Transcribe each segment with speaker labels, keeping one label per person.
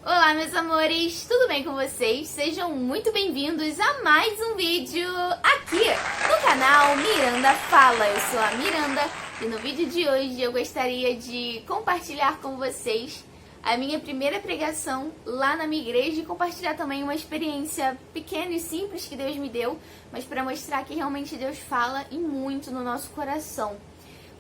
Speaker 1: Olá, meus amores, tudo bem com vocês? Sejam muito bem-vindos a mais um vídeo aqui no canal Miranda Fala. Eu sou a Miranda e no vídeo de hoje eu gostaria de compartilhar com vocês a minha primeira pregação lá na minha igreja e compartilhar também uma experiência pequena e simples que Deus me deu, mas para mostrar que realmente Deus fala e muito no nosso coração.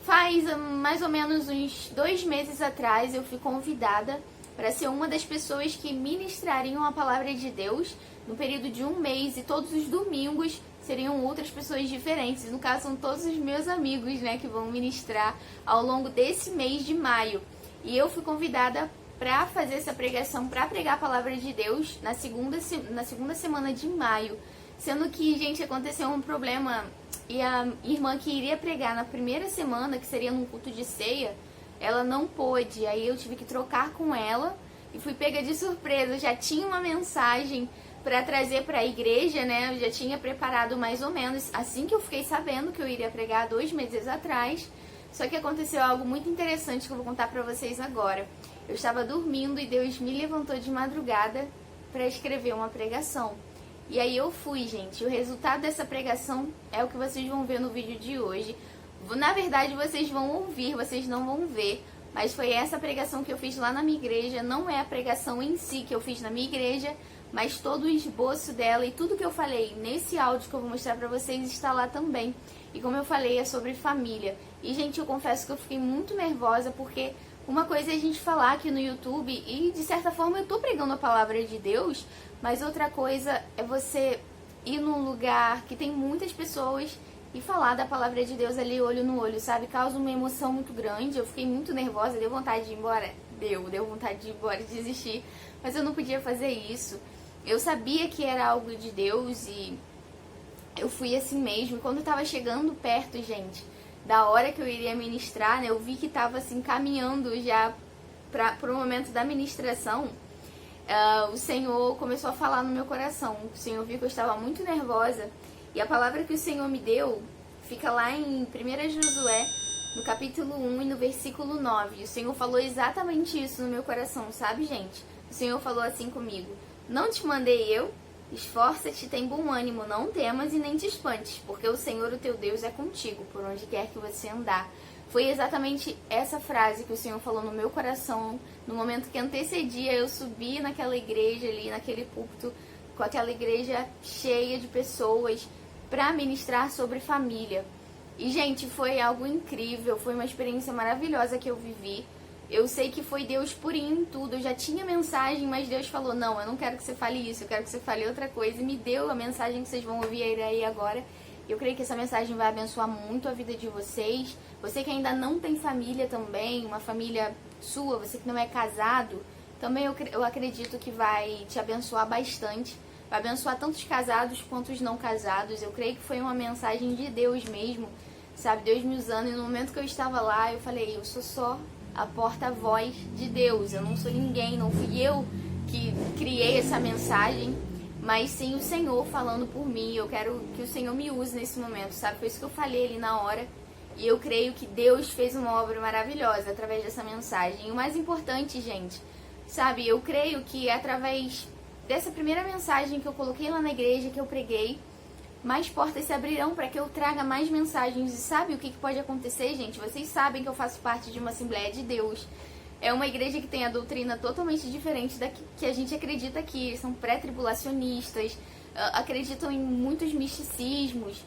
Speaker 1: Faz mais ou menos uns 2 meses atrás eu fui convidada para ser uma das pessoas que ministrariam a palavra de Deus no período de 1 mês, e todos os domingos seriam outras pessoas diferentes. No caso, são todos os meus amigos, né, que vão ministrar ao longo desse mês de maio. E eu fui convidada para fazer essa pregação, para pregar a palavra de Deus na segunda semana de maio. Sendo que, gente, aconteceu um problema e a irmã que iria pregar na primeira semana, que seria num culto de ceia, ela não pôde, aí eu tive que trocar com ela e fui pega de surpresa. Eu já tinha uma mensagem para trazer para a igreja, né? Eu já tinha preparado mais ou menos assim que eu fiquei sabendo que eu iria pregar 2 meses atrás. Só que aconteceu algo muito interessante que eu vou contar para vocês agora. Eu estava dormindo e Deus me levantou de madrugada para escrever uma pregação. E aí eu fui, gente. O resultado dessa pregação é o que vocês vão ver no vídeo de hoje. Na verdade, vocês vão ouvir, vocês não vão ver, mas foi essa pregação que eu fiz lá na minha igreja. Não é a pregação em si que eu fiz na minha igreja, mas todo o esboço dela e tudo que eu falei nesse áudio que eu vou mostrar pra vocês está lá também. E como eu falei, é sobre família. E, gente, eu confesso que eu fiquei muito nervosa, porque uma coisa é a gente falar aqui no YouTube e, de certa forma, eu tô pregando a palavra de Deus, mas outra coisa é você ir num lugar que tem muitas pessoas e falar da palavra de Deus ali olho no olho, sabe? Causa uma emoção muito grande. Eu fiquei muito nervosa, deu vontade de ir embora. Deu vontade de ir embora e desistir. Mas eu não podia fazer isso. Eu sabia que era algo de Deus e eu fui assim mesmo. E quando eu tava chegando perto, gente, da hora que eu iria ministrar, né? Eu vi que tava assim caminhando já pro momento da ministração. O Senhor começou a falar no meu coração. O Senhor viu que eu estava muito nervosa. E a palavra que o Senhor me deu fica lá em 1 Josué, no capítulo 1 e no versículo 9. E o Senhor falou exatamente isso no meu coração, sabe, gente? O Senhor falou assim comigo: não te mandei eu? Esforça-te, tem bom ânimo, não temas e nem te espantes, porque o Senhor, o teu Deus, é contigo, por onde quer que você andar. Foi exatamente essa frase que o Senhor falou no meu coração, no momento que antecedia eu subir naquela igreja ali, naquele púlpito, com aquela igreja cheia de pessoas, para ministrar sobre família. E, gente, foi algo incrível, foi uma experiência maravilhosa que eu vivi. Eu sei que foi Deus purinho em tudo. Eu já tinha mensagem, mas Deus falou: não, eu não quero que você fale isso, eu quero que você fale outra coisa. E me deu a mensagem que vocês vão ouvir aí agora. Eu creio que essa mensagem vai abençoar muito a vida de vocês. Você que ainda não tem família também, uma família sua, você que não é casado, também eu acredito que vai te abençoar bastante. Vai abençoar tanto os casados quanto os não casados. Eu creio que foi uma mensagem de Deus mesmo, sabe? Deus me usando. E no momento que eu estava lá, eu falei: eu sou só a porta-voz de Deus. Eu não sou ninguém, não fui eu que criei essa mensagem, mas sim o Senhor falando por mim. Eu quero que o Senhor me use nesse momento, sabe? Foi isso que eu falei ali na hora. E eu creio que Deus fez uma obra maravilhosa através dessa mensagem. E o mais importante, gente, sabe? Eu creio que através dessa primeira mensagem que eu coloquei lá na igreja, que eu preguei, mais portas se abrirão para que eu traga mais mensagens. E sabe o que pode acontecer, gente? Vocês sabem que eu faço parte de uma Assembleia de Deus. É uma igreja que tem a doutrina totalmente diferente da que a gente acredita aqui. Eles são pré-tribulacionistas, acreditam em muitos misticismos.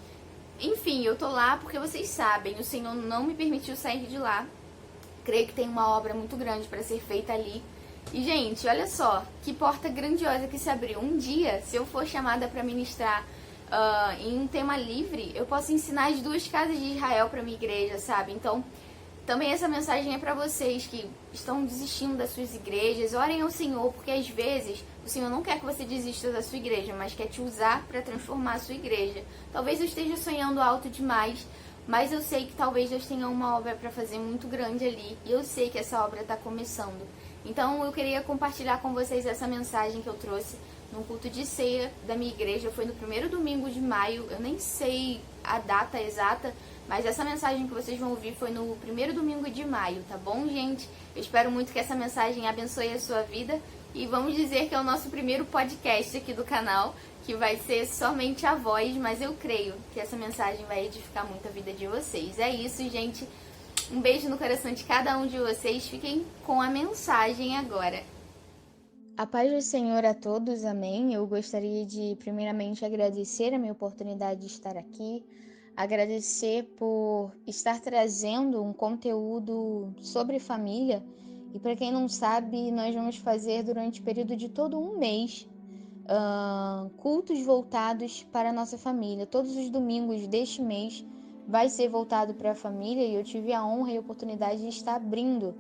Speaker 1: Enfim, eu tô lá porque vocês sabem, o Senhor não me permitiu sair de lá. Creio que tem uma obra muito grande para ser feita ali. E, gente, olha só, que porta grandiosa que se abriu. Um dia, se eu for chamada para ministrar em um tema livre, eu posso ensinar as 2 casas de Israel para minha igreja, sabe? Então, também essa mensagem é para vocês que estão desistindo das suas igrejas. Orem ao Senhor, porque às vezes o Senhor não quer que você desista da sua igreja, mas quer te usar para transformar a sua igreja. Talvez eu esteja sonhando alto demais, mas eu sei que talvez Deus tenha uma obra para fazer muito grande ali. E eu sei que essa obra está começando. Então eu queria compartilhar com vocês essa mensagem que eu trouxe num culto de ceia da minha igreja. Foi no 1º domingo de maio, eu nem sei a data exata, mas essa mensagem que vocês vão ouvir foi no 1º domingo de maio, tá bom, gente? Eu espero muito que essa mensagem abençoe a sua vida. E vamos dizer que é o nosso primeiro podcast aqui do canal, que vai ser somente a voz, mas eu creio que essa mensagem vai edificar muito a vida de vocês. É isso, gente. Um beijo no coração de cada um de vocês. Fiquem com a mensagem agora.
Speaker 2: A paz do Senhor a todos, amém. Eu gostaria de primeiramente agradecer a minha oportunidade de estar aqui, agradecer por estar trazendo um conteúdo sobre família. E para quem não sabe, nós vamos fazer durante o período de todo um mês cultos voltados para a nossa família. Todos os domingos deste mês vai ser voltado para a família e eu tive a honra e a oportunidade de estar abrindo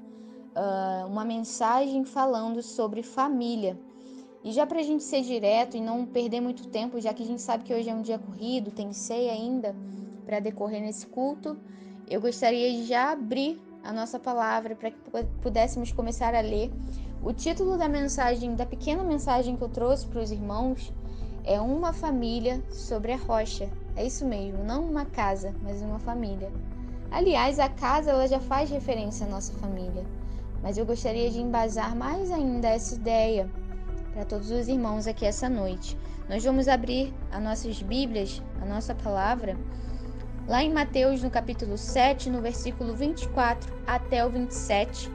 Speaker 2: uma mensagem falando sobre família. E já para a gente ser direto e não perder muito tempo, já que a gente sabe que hoje é um dia corrido, tem ceia ainda para decorrer nesse culto, eu gostaria de já abrir a nossa palavra para que pudéssemos começar a ler. O título da mensagem, da pequena mensagem que eu trouxe para os irmãos, é Uma Família sobre a Rocha. É isso mesmo, não uma casa, mas uma família. Aliás, a casa ela já faz referência à nossa família. Mas eu gostaria de embasar mais ainda essa ideia para todos os irmãos aqui essa noite. Nós vamos abrir as nossas Bíblias, a nossa palavra, lá em Mateus, no capítulo 7, no versículo 24 até o 27,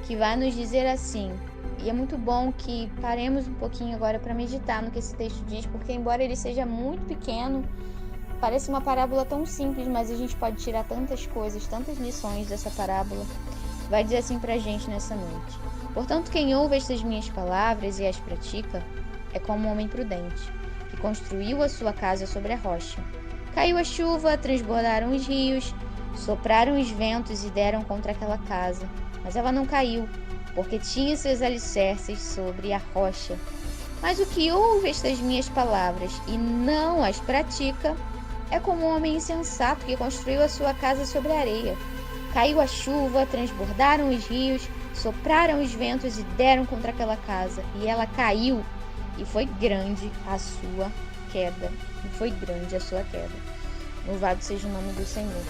Speaker 2: que vai nos dizer assim, e é muito bom que paremos um pouquinho agora para meditar no que esse texto diz, porque embora ele seja muito pequeno, parece uma parábola tão simples, mas a gente pode tirar tantas coisas, tantas lições dessa parábola. Vai dizer assim pra gente nessa noite. Portanto, quem ouve estas minhas palavras e as pratica, é como um homem prudente, que construiu a sua casa sobre a rocha. Caiu a chuva, transbordaram os rios, sopraram os ventos e deram contra aquela casa. Mas ela não caiu, porque tinha seus alicerces sobre a rocha. Mas o que ouve estas minhas palavras e não as pratica, é como um homem insensato que construiu a sua casa sobre a areia. Caiu a chuva, transbordaram os rios, sopraram os ventos e deram contra aquela casa. E ela caiu, e foi grande a sua queda. E foi grande a sua queda. Louvado seja o nome do Senhor.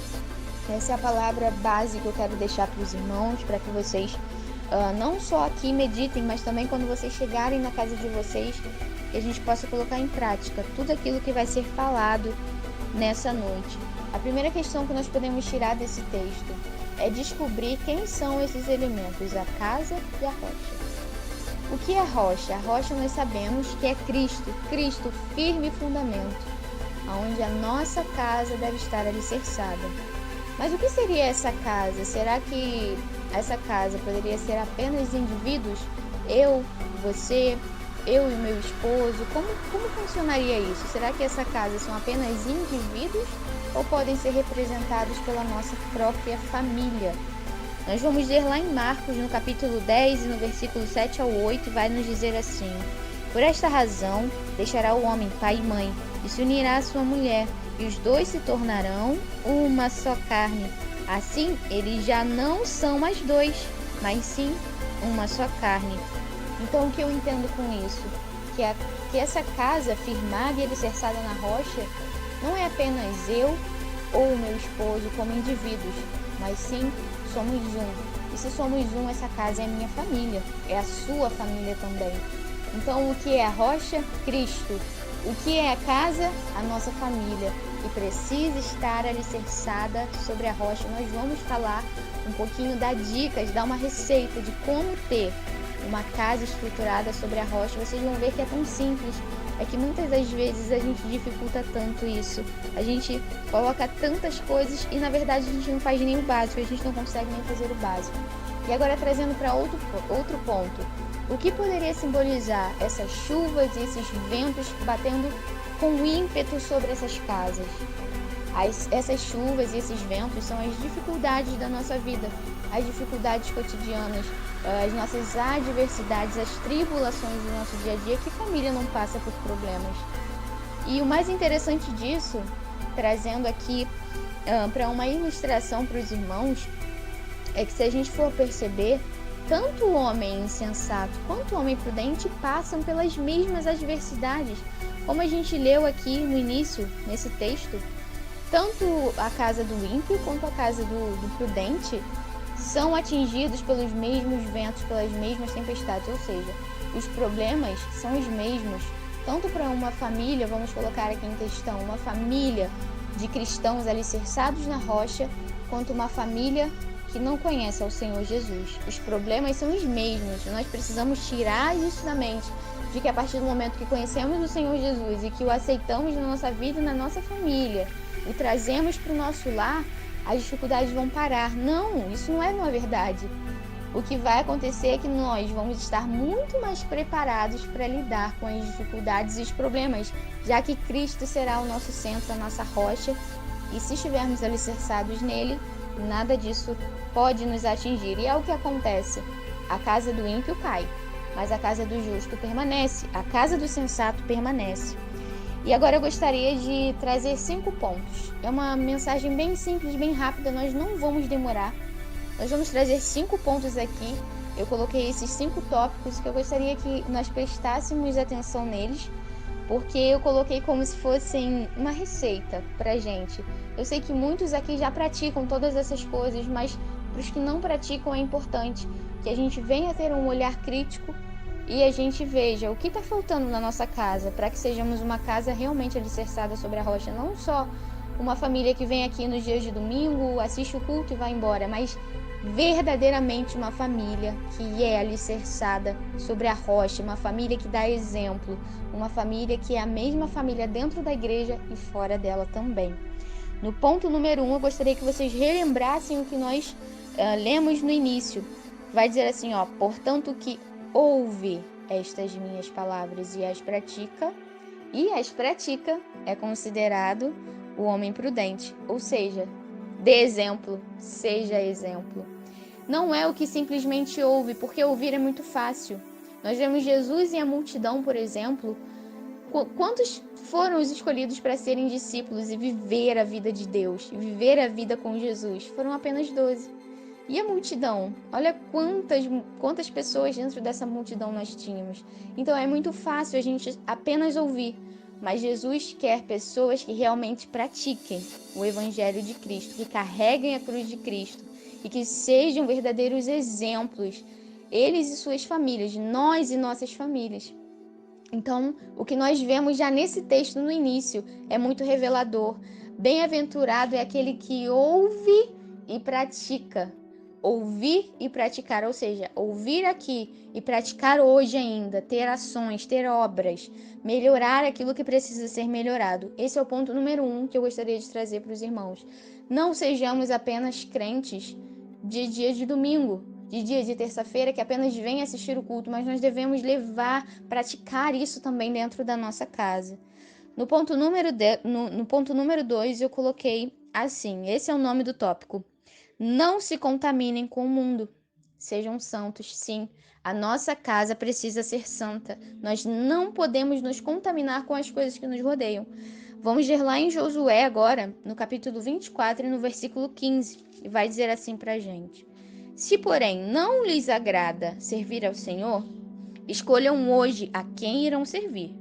Speaker 2: Essa é a palavra base que eu quero deixar para os irmãos, para que vocês não só aqui meditem, mas também quando vocês chegarem na casa de vocês, que a gente possa colocar em prática tudo aquilo que vai ser falado nessa noite. A primeira questão que nós podemos tirar desse texto é descobrir quem são esses elementos, a casa e a rocha. O que é a rocha? A rocha nós sabemos que é Cristo, firme fundamento, onde a nossa casa deve estar alicerçada. Mas o que seria essa casa? Será que essa casa poderia ser apenas indivíduos? Eu, você, eu e meu esposo? Como funcionaria isso? Será que essa casa são apenas indivíduos ou podem ser representados pela nossa própria família? Nós vamos ler lá em Marcos, no capítulo 10 e no versículo 7 ao 8, vai nos dizer assim: Por esta razão, deixará o homem pai e mãe, e se unirá à sua mulher, e os dois se tornarão uma só carne. Assim, eles já não são mais dois, mas sim uma só carne. Então, o que eu entendo com isso? Que essa casa firmada e alicerçada na rocha não é apenas eu ou o meu esposo como indivíduos, mas sim somos um. E se somos um, essa casa é a minha família, é a sua família também. Então, o que é a rocha? Cristo. O que é a casa? A nossa família. E precisa estar alicerçada sobre a rocha. Nós vamos falar um pouquinho, dar dicas, dar uma receita de como ter uma casa estruturada sobre a rocha. Vocês vão ver que é tão simples. É que muitas das vezes a gente dificulta tanto isso. A gente coloca tantas coisas e na verdade a gente não faz nem o básico, a gente não consegue nem fazer o básico. E agora trazendo para outro ponto. O que poderia simbolizar essas chuvas e esses ventos batendo com ímpeto sobre essas casas? Essas chuvas e esses ventos são as dificuldades da nossa vida, as dificuldades cotidianas, as nossas adversidades, as tribulações do nosso dia a dia. Que família não passa por problemas? E o mais interessante disso, trazendo aqui para uma ilustração para os irmãos, é que se a gente for perceber, tanto o homem insensato quanto o homem prudente passam pelas mesmas adversidades. Como a gente leu aqui no início, nesse texto, tanto a casa do ímpio quanto a casa do prudente são atingidos pelos mesmos ventos, pelas mesmas tempestades. Ou seja, os problemas são os mesmos, tanto para uma família, vamos colocar aqui em questão, uma família de cristãos alicerçados na rocha, quanto uma família que não conhece ao Senhor Jesus. Os problemas são os mesmos, nós precisamos tirar isso da mente, de que a partir do momento que conhecemos o Senhor Jesus e que o aceitamos na nossa vida e na nossa família, o trazemos para o nosso lar, as dificuldades vão parar. Não, isso não é uma verdade. O que vai acontecer é que nós vamos estar muito mais preparados para lidar com as dificuldades e os problemas, já que Cristo será o nosso centro, a nossa rocha, e se estivermos alicerçados nele, nada disso pode nos atingir. E é o que acontece. A casa do ímpio cai, mas a casa do justo permanece, a casa do sensato permanece. E agora eu gostaria de trazer 5 pontos. É uma mensagem bem simples, bem rápida, nós não vamos demorar. Nós vamos trazer 5 pontos aqui. Eu coloquei esses 5 tópicos que eu gostaria que nós prestássemos atenção neles, porque eu coloquei como se fossem uma receita pra gente. Eu sei que muitos aqui já praticam todas essas coisas, mas para os que não praticam é importante que a gente venha ter um olhar crítico e a gente veja o que está faltando na nossa casa, para que sejamos uma casa realmente alicerçada sobre a rocha, não só uma família que vem aqui nos dias de domingo, assiste o culto e vai embora, mas verdadeiramente uma família que é alicerçada sobre a rocha, uma família que dá exemplo, uma família que é a mesma família dentro da igreja e fora dela também. No ponto número 1, eu gostaria que vocês relembrassem o que nós lemos no início. Vai dizer assim, portanto que ouve estas minhas palavras e as pratica é considerado o homem prudente, ou seja, dê exemplo, seja exemplo. Não é o que simplesmente ouve, porque ouvir é muito fácil. Nós vemos Jesus e a multidão, por exemplo. Quantos foram os escolhidos para serem discípulos e viver a vida de Deus, e viver a vida com Jesus? Foram apenas 12. E a multidão? Olha quantas pessoas dentro dessa multidão nós tínhamos. Então é muito fácil a gente apenas ouvir. Mas Jesus quer pessoas que realmente pratiquem o Evangelho de Cristo, que carreguem a cruz de Cristo e que sejam verdadeiros exemplos, eles e suas famílias, nós e nossas famílias. Então, o que nós vemos já nesse texto no início é muito revelador. Bem-aventurado é aquele que ouve e pratica. Ouvir e praticar, ou seja, ouvir aqui e praticar hoje ainda, ter ações, ter obras, melhorar aquilo que precisa ser melhorado. Esse é o ponto número 1 que eu gostaria de trazer para os irmãos. Não sejamos apenas crentes de dia de domingo, de dia de terça-feira, que apenas vem assistir o culto, mas nós devemos praticar isso também dentro da nossa casa. No ponto número 2, eu coloquei assim, esse é o nome do tópico. Não se contaminem com o mundo. Sejam santos, sim. A nossa casa precisa ser santa. Nós não podemos nos contaminar com as coisas que nos rodeiam. Vamos ver lá em Josué agora, no capítulo 24 e no versículo 15. E vai dizer assim pra gente. Se, porém, não lhes agrada servir ao Senhor, escolham hoje a quem irão servir.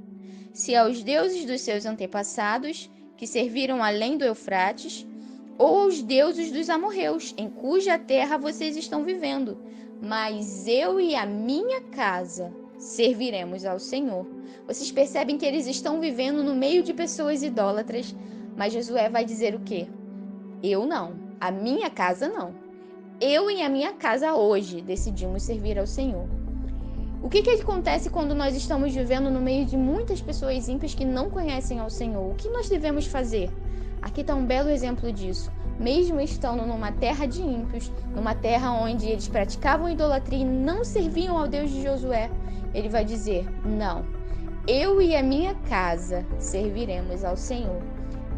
Speaker 2: Se aos deuses dos seus antepassados, que serviram além do Eufrates, ou aos deuses dos amorreus, em cuja terra vocês estão vivendo. Mas eu e a minha casa serviremos ao Senhor. Vocês percebem que eles estão vivendo no meio de pessoas idólatras, mas Josué vai dizer o quê? Eu não, a minha casa não. Eu e a minha casa hoje decidimos servir ao Senhor. O que acontece quando nós estamos vivendo no meio de muitas pessoas ímpias que não conhecem ao Senhor? O que nós devemos fazer? Aqui está um belo exemplo disso. Mesmo estando numa terra de ímpios, numa terra onde eles praticavam idolatria e não serviam ao Deus de Josué, ele vai dizer, não, eu e a minha casa serviremos ao Senhor.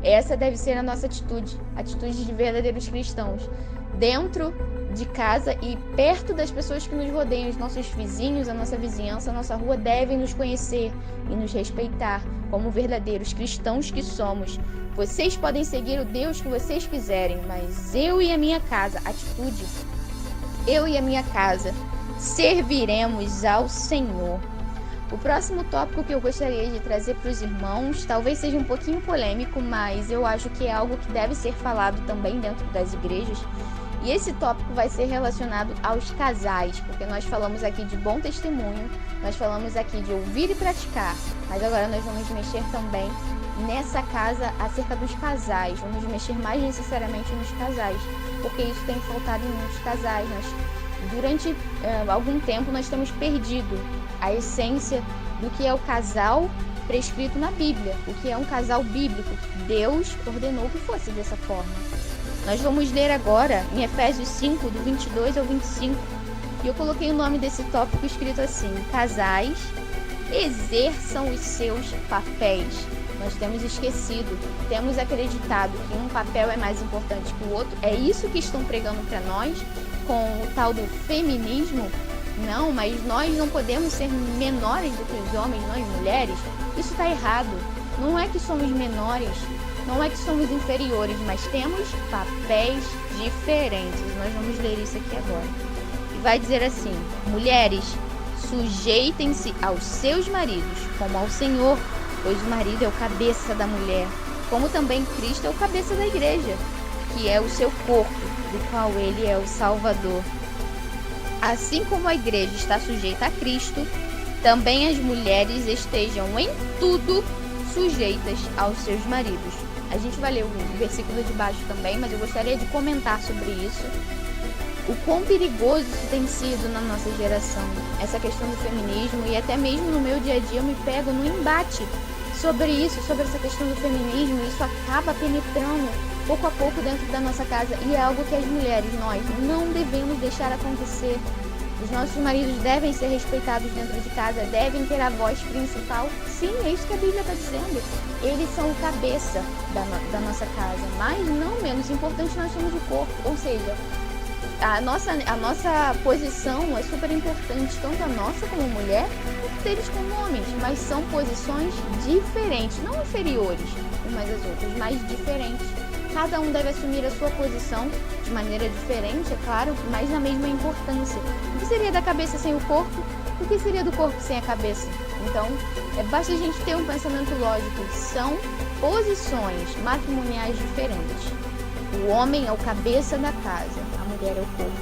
Speaker 2: Essa deve ser a nossa atitude de verdadeiros cristãos. Dentro de casa e perto das pessoas que nos rodeiam, os nossos vizinhos, a nossa vizinhança, a nossa rua devem nos conhecer e nos respeitar como verdadeiros cristãos que somos. Vocês podem seguir o Deus que vocês quiserem, mas eu e a minha casa, atitude, eu e a minha casa serviremos ao Senhor. O próximo tópico que eu gostaria de trazer para os irmãos, talvez seja um pouquinho polêmico, mas eu acho que é algo que deve ser falado também dentro das igrejas, E esse tópico vai ser relacionado aos casais, porque nós falamos aqui de bom testemunho, nós falamos aqui de ouvir e praticar, mas agora nós vamos mexer também nessa casa acerca dos casais, vamos mexer mais necessariamente nos casais, porque isso tem faltado em muitos casais. Durante algum tempo nós temos perdido a essência do que é o casal prescrito na Bíblia, o que é um casal bíblico. Deus ordenou que fosse dessa forma. Nós vamos ler agora em Efésios 5, do 22 ao 25, e eu coloquei o nome desse tópico escrito assim: casais, exerçam os seus papéis. Nós temos esquecido, temos acreditado que um papel é mais importante que o outro. É isso que estão pregando para nós com o tal do feminismo? Não, mas nós não podemos ser menores do que os homens, nós mulheres. Isso está errado. Não é que somos menores, não é que somos inferiores, mas temos papéis diferentes. Nós vamos ler isso aqui agora. E vai dizer assim: mulheres, sujeitem-se aos seus maridos, como ao Senhor, pois o marido é o cabeça da mulher, como também Cristo é o cabeça da igreja, que é o seu corpo, do qual ele é o Salvador. Assim como a igreja está sujeita a Cristo, também as mulheres estejam em tudo sujeitas aos seus maridos. A gente vai ler o versículo de baixo também, mas eu gostaria de comentar sobre isso. O quão perigoso isso tem sido na nossa geração, essa questão do feminismo, e até mesmo no meu dia a dia eu me pego no embate sobre isso, sobre essa questão do feminismo. Isso acaba penetrando pouco a pouco dentro da nossa casa, e é algo que as mulheres, nós não devemos deixar acontecer. Os nossos maridos devem ser respeitados dentro de casa, devem ter a voz principal. Sim, é isso que a Bíblia está dizendo. Eles são o cabeça da nossa casa, mas não menos importante, nós somos o corpo. Ou seja, a nossa posição é super importante, tanto a nossa como mulher, quanto deles como homens, mas são posições diferentes, não inferiores umas às outras, mas diferentes. Cada um deve assumir a sua posição de maneira diferente, é claro, mas na mesma importância. O que seria da cabeça sem o corpo? O que seria do corpo sem a cabeça? Então, basta a gente ter um pensamento lógico. São posições matrimoniais diferentes. O homem é o cabeça da casa, a mulher é o corpo.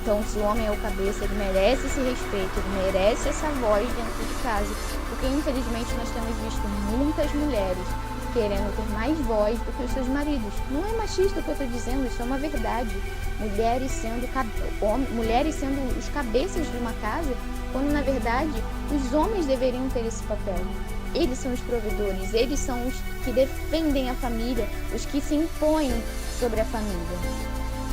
Speaker 2: Então, se o homem é o cabeça, ele merece esse respeito, ele merece essa voz dentro de casa. Porque, infelizmente, nós temos visto muitas mulheres querendo ter mais voz do que os seus maridos. Não é machista o que eu estou dizendo, isso é uma verdade. Mulheres sendo os cabeças de uma casa, quando na verdade os homens deveriam ter esse papel. Eles são os provedores, eles são os que defendem a família, os que se impõem sobre a família.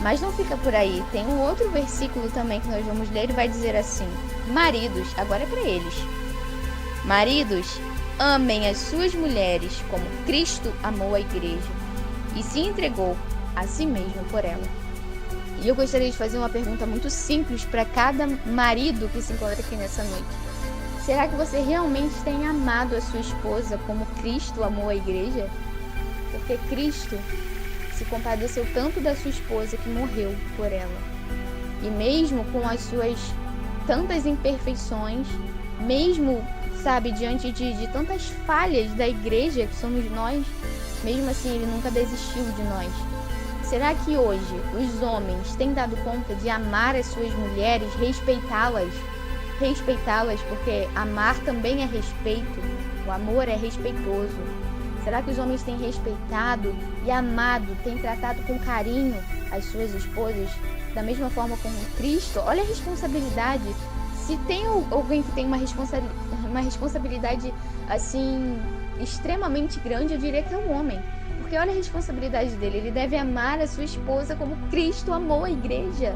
Speaker 2: Mas não fica por aí, tem um outro versículo também que nós vamos ler e vai dizer assim: maridos, agora é para eles. Maridos, amem as suas mulheres como Cristo amou a igreja e se entregou a si mesmo por ela. E eu gostaria de fazer uma pergunta muito simples para cada marido que se encontra aqui nessa noite. Será que você realmente tem amado a sua esposa como Cristo amou a igreja? Porque Cristo se compadeceu tanto da sua esposa que morreu por ela. E mesmo com as suas tantas imperfeições, mesmo diante de tantas falhas da igreja que somos nós, mesmo assim ele nunca desistiu de nós. Será que hoje os homens têm dado conta de amar as suas mulheres, respeitá-las, porque amar também é respeito, o amor é respeitoso. Será que os homens têm respeitado e amado, têm tratado com carinho as suas esposas da mesma forma como Cristo? Olha a responsabilidade. Se tem alguém que tem uma responsabilidade assim extremamente grande, eu diria que é o homem. Porque olha a responsabilidade dele. Ele deve amar a sua esposa como Cristo amou a igreja.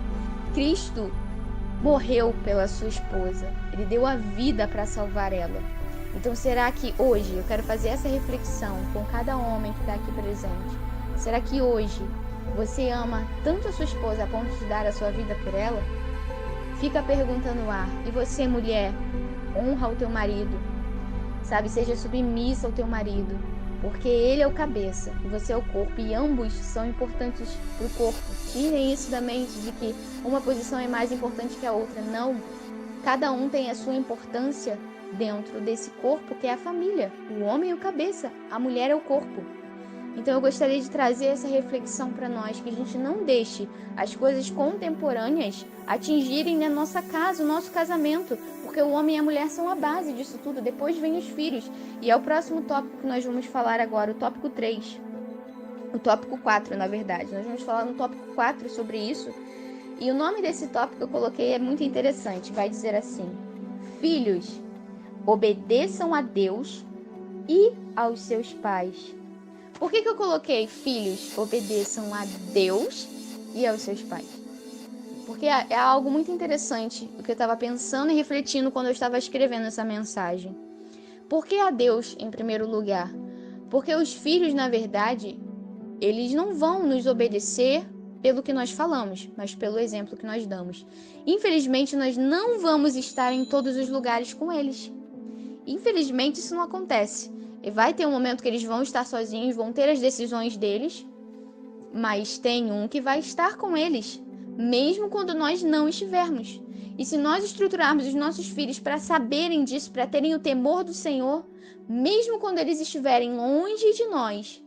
Speaker 2: Cristo morreu pela sua esposa. Ele deu a vida para salvar ela. Então será que hoje, eu quero fazer essa reflexão com cada homem que está aqui presente. Será que hoje você ama tanto a sua esposa a ponto de dar a sua vida por ela? Fica a pergunta no ar. E você, mulher, honra o teu marido. Seja submissa ao teu marido. Porque ele é o cabeça e você é o corpo. E ambos são importantes para o corpo. Tirem isso da mente de que uma posição é mais importante que a outra. Não. Cada um tem a sua importância dentro desse corpo que é a família. O homem é o cabeça, a mulher é o corpo. Então eu gostaria de trazer essa reflexão para nós, que a gente não deixe as coisas contemporâneas atingirem na nossa casa, o nosso casamento, porque o homem e a mulher são a base disso tudo, depois vem os filhos. E é o próximo tópico que nós vamos falar agora, o tópico 3. O tópico 4, na verdade. Nós vamos falar no tópico 4 sobre isso. E o nome desse tópico que eu coloquei é muito interessante. Vai dizer assim: filhos, obedeçam a Deus e aos seus pais. Por que eu coloquei filhos, obedeçam a Deus e aos seus pais? Porque é algo muito interessante o que eu estava pensando e refletindo quando eu estava escrevendo essa mensagem. Por que a Deus em primeiro lugar? Porque os filhos, na verdade, eles não vão nos obedecer pelo que nós falamos, mas pelo exemplo que nós damos. Infelizmente, nós não vamos estar em todos os lugares com eles. Infelizmente, isso não acontece. E vai ter um momento que eles vão estar sozinhos, vão ter as decisões deles, mas tem um que vai estar com eles, mesmo quando nós não estivermos. E se nós estruturarmos os nossos filhos para saberem disso, para terem o temor do Senhor, mesmo quando eles estiverem longe de nós,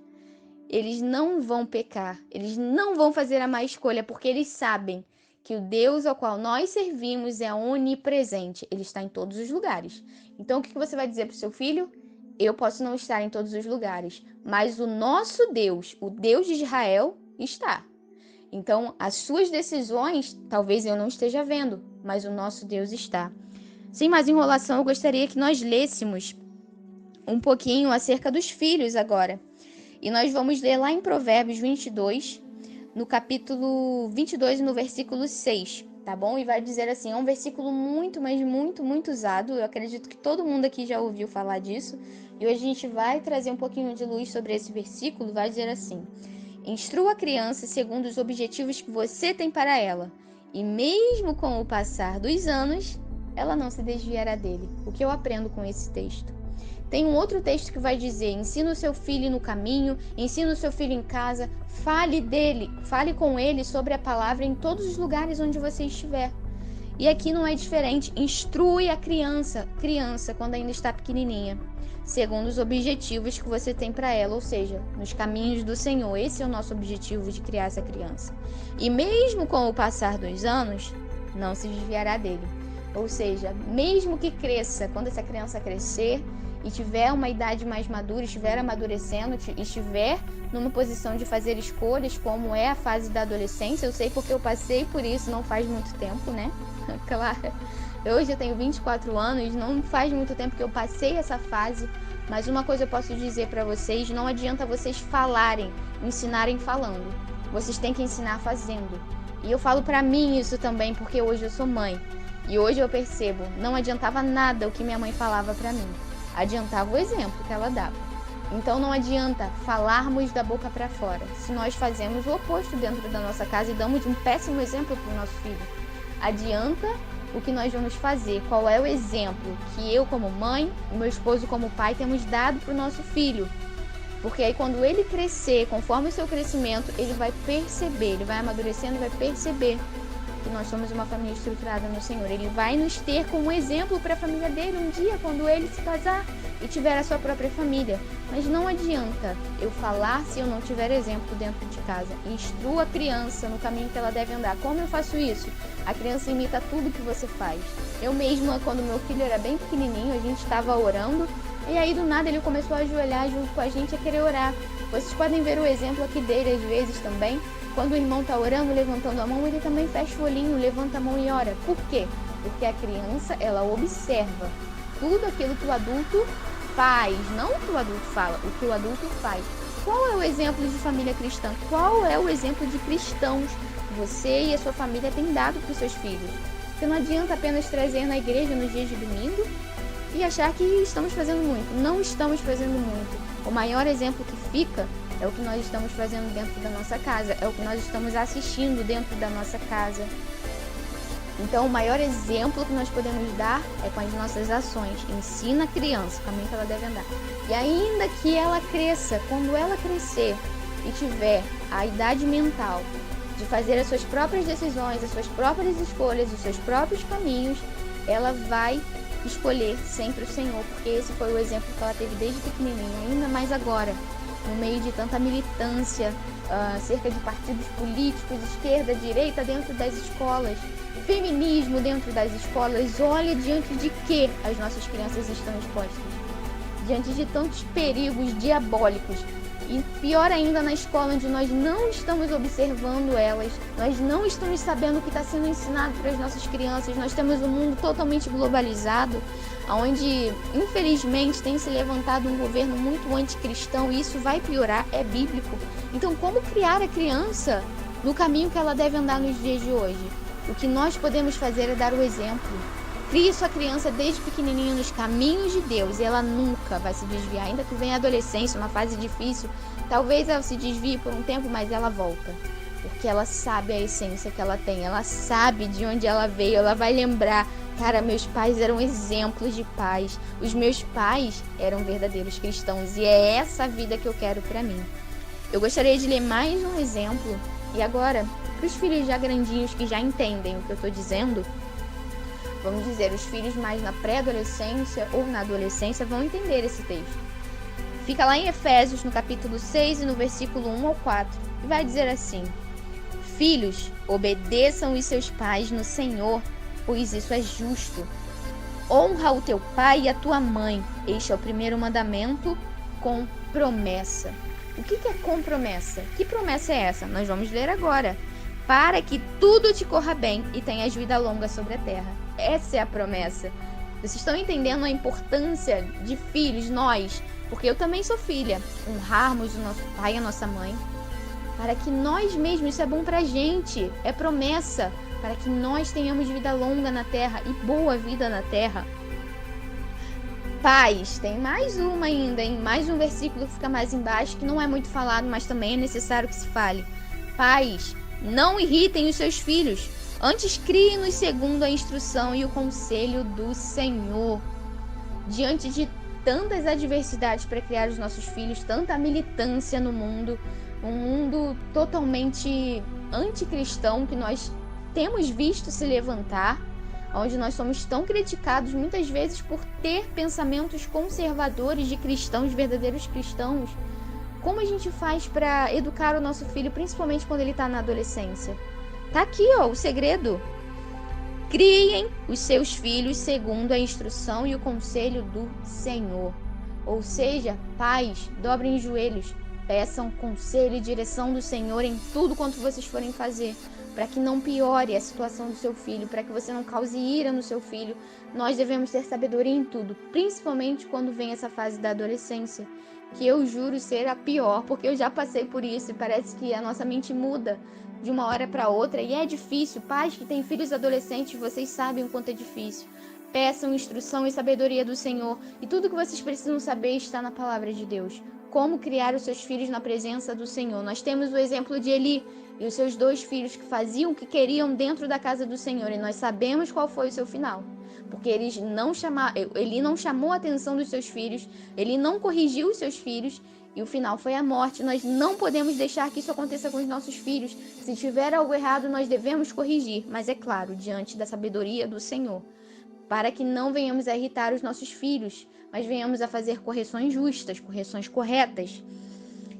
Speaker 2: eles não vão pecar, eles não vão fazer a má escolha, porque eles sabem que o Deus ao qual nós servimos é onipresente, ele está em todos os lugares. Então o que você vai dizer para o seu filho? Eu posso não estar em todos os lugares, mas o nosso Deus, o Deus de Israel, está. Então, as suas decisões, talvez eu não esteja vendo, mas o nosso Deus está. Sem mais enrolação, eu gostaria que nós lêssemos um pouquinho acerca dos filhos agora. E nós vamos ler lá em Provérbios 22, no capítulo 22 e no versículo 6. Tá bom? E vai dizer assim, é um versículo muito, mas muito usado. Eu acredito que todo mundo aqui já ouviu falar disso. E hoje a gente vai trazer um pouquinho de luz sobre esse versículo. Vai dizer assim: instrua a criança segundo os objetivos que você tem para ela. E mesmo com o passar dos anos, ela não se desviará dele. O que eu aprendo com esse texto? Tem um outro texto que vai dizer: ensina o seu filho no caminho, ensina o seu filho em casa, fale com ele sobre a palavra em todos os lugares onde você estiver. E aqui não é diferente, instrui a criança quando ainda está pequenininha, segundo os objetivos que você tem para ela, ou seja, nos caminhos do Senhor. Esse é o nosso objetivo de criar essa criança. E mesmo com o passar dos anos, não se desviará dele. Ou seja, mesmo que cresça, quando essa criança crescer e tiver uma idade mais madura, estiver amadurecendo, estiver numa posição de fazer escolhas, como é a fase da adolescência, eu sei porque eu passei por isso não faz muito tempo, né? Claro, hoje eu tenho 24 anos, não faz muito tempo que eu passei essa fase, mas uma coisa eu posso dizer para vocês: não adianta vocês ensinarem falando, vocês têm que ensinar fazendo. E eu falo para mim isso também, porque hoje eu sou mãe, e hoje eu percebo, não adiantava nada o que minha mãe falava para mim. Adiantava o exemplo que ela dava. Então não adianta falarmos da boca para fora, se nós fazemos o oposto dentro da nossa casa e damos um péssimo exemplo para o nosso filho. Adianta o que nós vamos fazer, qual é o exemplo que eu como mãe e meu esposo como pai temos dado para o nosso filho. Porque aí quando ele crescer, conforme o seu crescimento, ele vai perceber, ele vai amadurecendo e vai perceber que nós somos uma família estruturada no Senhor. Ele vai nos ter como exemplo para a família dele um dia, quando ele se casar e tiver a sua própria família. Mas não adianta eu falar se eu não tiver exemplo dentro de casa. Instrua a criança no caminho que ela deve andar. Como eu faço isso? A criança imita tudo que você faz. Eu mesma, quando meu filho era bem pequenininho, a gente estava orando, e aí do nada ele começou a ajoelhar junto com a gente a querer orar. Vocês podem ver o exemplo aqui dele às vezes também. Quando o irmão está orando, levantando a mão, ele também fecha o olhinho, levanta a mão e ora. Por quê? Porque a criança, ela observa tudo aquilo que o adulto faz, não o que o adulto fala, o que o adulto faz. Qual é o exemplo de família cristã? Qual é o exemplo de cristãos que você e a sua família têm dado para os seus filhos? Porque não adianta apenas trazer na igreja nos dias de domingo e achar que estamos fazendo muito. Não estamos fazendo muito. O maior exemplo que fica é o que nós estamos fazendo dentro da nossa casa, é o que nós estamos assistindo dentro da nossa casa. Então, o maior exemplo que nós podemos dar é com as nossas ações. Ensina a criança o caminho que ela deve andar. E ainda que ela cresça, quando ela crescer e tiver a idade mental de fazer as suas próprias decisões, as suas próprias escolhas, os seus próprios caminhos, ela vai escolher sempre o Senhor, porque esse foi o exemplo que ela teve desde pequenininha, ainda mais agora, no meio de tanta militância, acerca de partidos políticos, esquerda, direita, dentro das escolas, feminismo dentro das escolas. Olha diante de que as nossas crianças estão expostas, diante de tantos perigos diabólicos. E pior ainda, na escola, onde nós não estamos observando elas, nós não estamos sabendo o que está sendo ensinado para as nossas crianças. Nós temos um mundo totalmente globalizado, onde infelizmente tem se levantado um governo muito anticristão, e isso vai piorar, é bíblico. Então, como criar a criança no caminho que ela deve andar nos dias de hoje? O que nós podemos fazer é dar o exemplo. Crie sua criança desde pequenininha nos caminhos de Deus, e ela nunca vai se desviar. Ainda que venha a adolescência, uma fase difícil, talvez ela se desvie por um tempo, mas ela volta. Porque ela sabe a essência que ela tem, ela sabe de onde ela veio, ela vai lembrar: cara, meus pais eram exemplos de pais, os meus pais eram verdadeiros cristãos, e é essa vida que eu quero para mim. Eu gostaria de ler mais um exemplo, e agora, para os filhos já grandinhos que já entendem o que eu estou dizendo, vamos dizer, os filhos mais na pré-adolescência ou na adolescência vão entender esse texto. Fica lá em Efésios, no capítulo 6 e no versículo 1 ao 4, e vai dizer assim: Filhos, obedeçam os seus pais no Senhor, pois isso é justo. Honra o teu pai e a tua mãe. Este é o primeiro mandamento com promessa. O que é com promessa? Que promessa é essa? Nós vamos ler agora. Para que tudo te corra bem e tenhas vida longa sobre a terra. Essa é a promessa. Vocês estão entendendo a importância de filhos, nós? Porque eu também sou filha. Honrarmos o nosso pai e a nossa mãe. Para que nós mesmos, isso é bom pra gente. É promessa. Para que nós tenhamos vida longa na terra e boa vida na terra. Pais, tem mais uma ainda, hein? Mais um versículo que fica mais embaixo, que não é muito falado, mas também é necessário que se fale. Pais, não irritem os seus filhos, antes criem-nos segundo a instrução e o conselho do Senhor. Diante de tantas adversidades para criar os nossos filhos, tanta militância no mundo, um mundo totalmente anticristão que nós temos visto se levantar, onde nós somos tão criticados muitas vezes por ter pensamentos conservadores de cristãos, verdadeiros cristãos. Como a gente faz para educar o nosso filho, principalmente quando ele está na adolescência? Tá aqui, ó, o segredo. Criem os seus filhos segundo a instrução e o conselho do Senhor. Ou seja, pais, dobrem os joelhos, peçam conselho e direção do Senhor em tudo quanto vocês forem fazer, para que não piore a situação do seu filho, para que você não cause ira no seu filho. Nós devemos ter sabedoria em tudo, principalmente quando vem essa fase da adolescência, que eu juro ser a pior, porque eu já passei por isso e parece que a nossa mente muda de uma hora para outra e é difícil. Pais que têm filhos adolescentes, vocês sabem o quanto é difícil. Peçam instrução e sabedoria do Senhor, e tudo que vocês precisam saber está na palavra de Deus. Como criar os seus filhos na presença do Senhor. Nós temos o exemplo de Eli e os seus 2 filhos que faziam o que queriam dentro da casa do Senhor, e nós sabemos qual foi o seu final. Porque Eli não chamou a atenção dos seus filhos, ele não corrigiu os seus filhos, e o final foi a morte. Nós não podemos deixar que isso aconteça com os nossos filhos. Se tiver algo errado, nós devemos corrigir, mas é claro, diante da sabedoria do Senhor, para que não venhamos a irritar os nossos filhos, mas venhamos a fazer correções justas, correções corretas.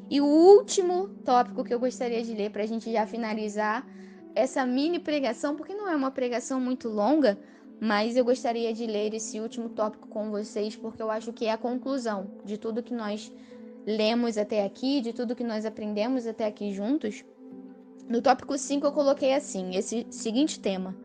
Speaker 2: E o último tópico que eu gostaria de ler para a gente já finalizar essa mini pregação, porque não é uma pregação muito longa, mas eu gostaria de ler esse último tópico com vocês, porque eu acho que é a conclusão de tudo que nós lemos até aqui, de tudo que nós aprendemos até aqui juntos. No tópico 5 eu coloquei assim, esse seguinte tema: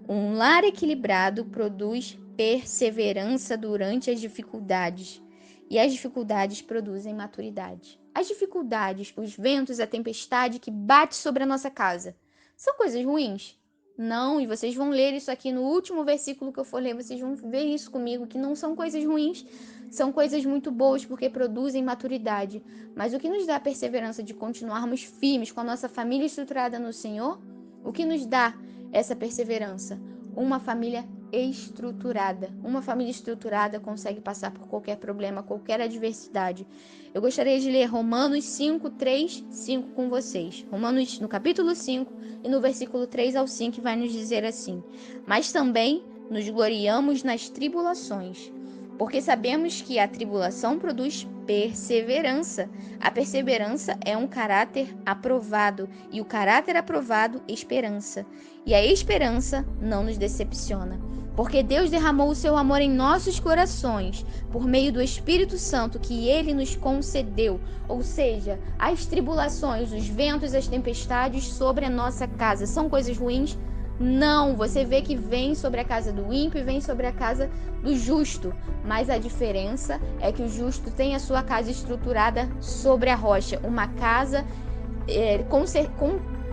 Speaker 2: um lar equilibrado produz perseverança durante as dificuldades, e as dificuldades produzem maturidade. As dificuldades, os ventos, a tempestade que bate sobre a nossa casa, são coisas ruins? Não, e vocês vão ler isso aqui no último versículo que eu for ler, vocês vão ver isso comigo, que não são coisas ruins, são coisas muito boas, porque produzem maturidade. Mas o que nos dá a perseverança de continuarmos firmes com a nossa família estruturada no Senhor? O que nos dá essa perseverança? Uma família estruturada. Uma família estruturada consegue passar por qualquer problema, qualquer adversidade. Eu gostaria de ler Romanos 5, 3, 5 com vocês. Romanos no capítulo 5 e no versículo 3 ao 5 vai nos dizer assim: mas também nos gloriamos nas tribulações, porque sabemos que a tribulação produz perseverança. A perseverança é um caráter aprovado, e o caráter aprovado, esperança. E a esperança não nos decepciona, porque Deus derramou o seu amor em nossos corações, por meio do Espírito Santo que Ele nos concedeu. Ou seja, as tribulações, os ventos, as tempestades sobre a nossa casa são coisas ruins? Não, você vê que vem sobre a casa do ímpio e vem sobre a casa do justo, mas a diferença é que o justo tem a sua casa estruturada sobre a rocha, uma casa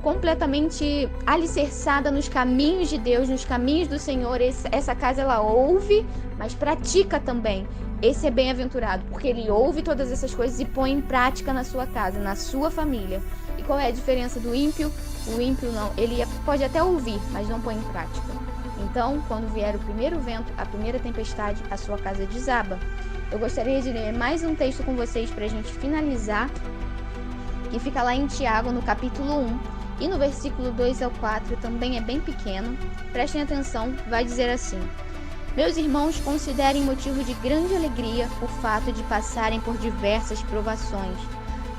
Speaker 2: completamente alicerçada nos caminhos de Deus, nos caminhos do Senhor. Essa casa ela ouve, mas pratica também. Esse é bem-aventurado, porque ele ouve todas essas coisas e põe em prática na sua casa, na sua família. E qual é a diferença do ímpio? O ímpio não, ele pode até ouvir, mas não põe em prática. Então, quando vier o primeiro vento, a primeira tempestade, a sua casa desaba. Eu gostaria de ler mais um texto com vocês para a gente finalizar, que fica lá em Tiago, no capítulo 1, e no versículo 2 ao 4, também é bem pequeno. Prestem atenção, vai dizer assim: Meus irmãos, considerem motivo de grande alegria o fato de passarem por diversas provações,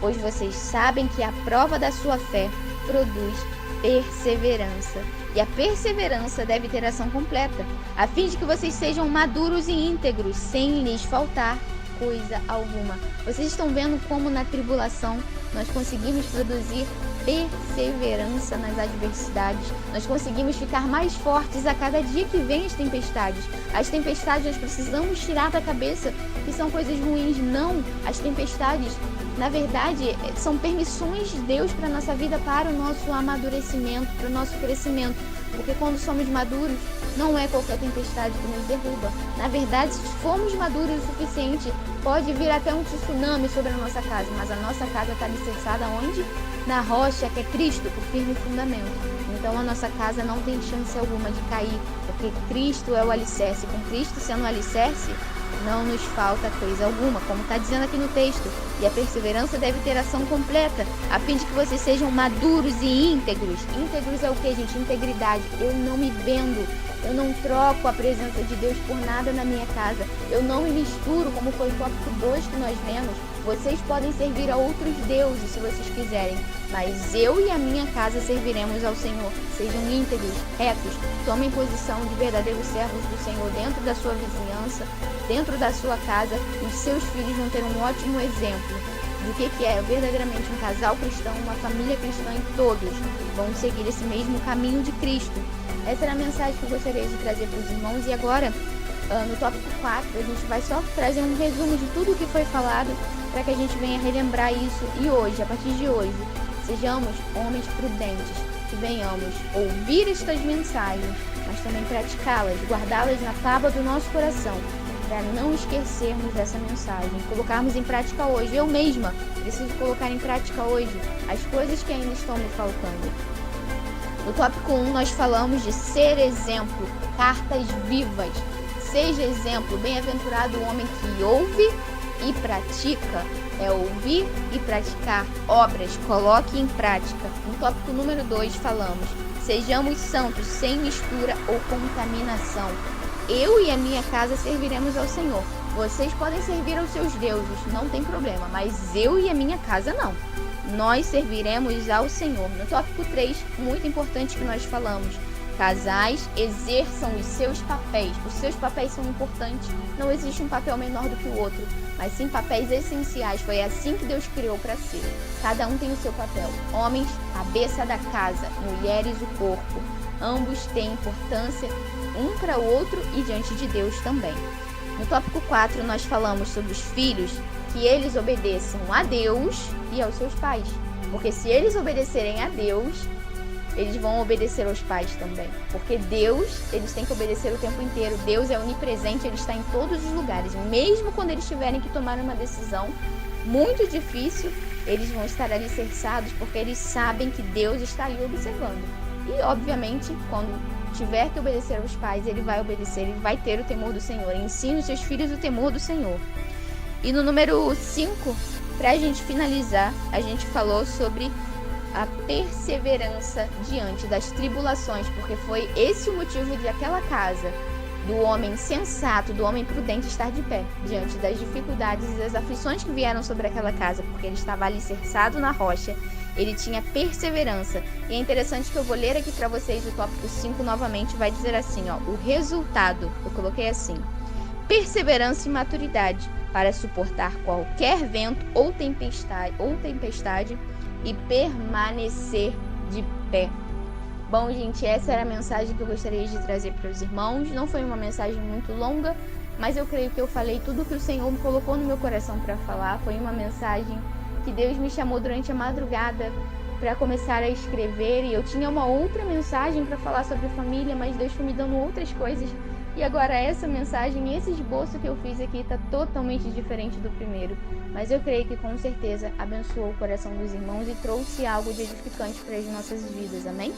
Speaker 2: pois vocês sabem que a prova da sua fé produz perseverança. E a perseverança deve ter ação completa, a fim de que vocês sejam maduros e íntegros, sem lhes faltar coisa alguma. Vocês estão vendo como na tribulação nós conseguimos produzir perseverança nas adversidades. Nós conseguimos ficar mais fortes a cada dia que vem as tempestades. As tempestades nós precisamos tirar da cabeça que são coisas ruins. Não, as tempestades, na verdade, são permissões de Deus para a nossa vida, para o nosso amadurecimento, para o nosso crescimento. Porque quando somos maduros, não é qualquer tempestade que nos derruba. Na verdade, se formos maduros o suficiente, pode vir até um tsunami sobre a nossa casa, mas a nossa casa está alicerçada onde? Na rocha, que é Cristo, o firme fundamento. Então a nossa casa não tem chance alguma de cair, porque Cristo é o alicerce. Com Cristo sendo o alicerce, não nos falta coisa alguma, como está dizendo aqui no texto. E a perseverança deve ter ação completa, a fim de que vocês sejam maduros e íntegros. Íntegros é o que, gente? Integridade. Eu não me vendo, eu não troco a presença de Deus por nada na minha casa. Eu não me misturo, como foi o tópico 2 que nós vemos. Vocês podem servir a outros deuses se vocês quiserem, mas eu e a minha casa serviremos ao Senhor. Sejam íntegros, retos, tomem posição de verdadeiros servos do Senhor dentro da sua vizinhança, dentro da sua casa. Os seus filhos vão ter um ótimo exemplo do que é verdadeiramente um casal cristão, uma família cristã, e todos vão seguir esse mesmo caminho de Cristo. Essa era a mensagem que eu gostaria de trazer para os irmãos. E agora, no tópico 4, a gente vai só trazer um resumo de tudo o que foi falado, para que a gente venha relembrar isso. E hoje, a partir de hoje, sejamos homens prudentes, que venhamos ouvir estas mensagens, mas também praticá-las, guardá-las na tábua do nosso coração, para não esquecermos dessa mensagem, colocarmos em prática hoje. Eu mesma preciso colocar em prática hoje as coisas que ainda estão me faltando. No tópico 1, nós falamos de ser exemplo, cartas vivas. Seja exemplo, bem-aventurado o homem que ouve e pratica. É ouvir e praticar obras, coloque em prática. No tópico número 2 falamos: sejamos santos, sem mistura ou contaminação. Eu e a minha casa serviremos ao Senhor. Vocês podem servir aos seus deuses, não tem problema, mas eu e a minha casa não. Nós serviremos ao Senhor. No tópico 3, muito importante que nós falamos: casais exerçam os seus papéis. Os seus papéis são importantes. Não existe um papel menor do que o outro, mas sim papéis essenciais. Foi assim que Deus criou para ser. Cada um tem o seu papel. Homens, cabeça da casa. Mulheres, o corpo. Ambos têm importância um para o outro e diante de Deus também. No tópico 4, nós falamos sobre os filhos, que eles obedeçam a Deus e aos seus pais. Porque se eles obedecerem a Deus, eles vão obedecer aos pais também. Porque Deus, eles têm que obedecer o tempo inteiro. Deus é onipresente, Ele está em todos os lugares. Mesmo quando eles tiverem que tomar uma decisão muito difícil, eles vão estar alicerçados, porque eles sabem que Deus está ali observando. E, obviamente, quando tiver que obedecer aos pais, ele vai obedecer, ele vai ter o temor do Senhor. Ensine os seus filhos o temor do Senhor. E no número 5, para a gente finalizar, a gente falou sobre a perseverança diante das tribulações, porque foi esse o motivo de aquela casa do homem sensato, do homem prudente estar de pé diante das dificuldades e das aflições que vieram sobre aquela casa, porque ele estava alicerçado na rocha, ele tinha perseverança. E é interessante que eu vou ler aqui para vocês o tópico 5 novamente, vai dizer assim, o resultado, eu coloquei assim: perseverança e maturidade para suportar qualquer vento ou tempestade e permanecer de pé. Bom, gente, essa era a mensagem que eu gostaria de trazer para os irmãos. Não foi uma mensagem muito longa, mas eu creio que eu falei tudo que o Senhor me colocou no meu coração para falar. Foi uma mensagem que Deus me chamou durante a madrugada para começar a escrever, e eu tinha uma outra mensagem para falar sobre família, mas Deus foi me dando outras coisas. E agora essa mensagem, esse esboço que eu fiz aqui está totalmente diferente do primeiro. Mas eu creio que com certeza abençoou o coração dos irmãos e trouxe algo de edificante para as nossas vidas. Amém?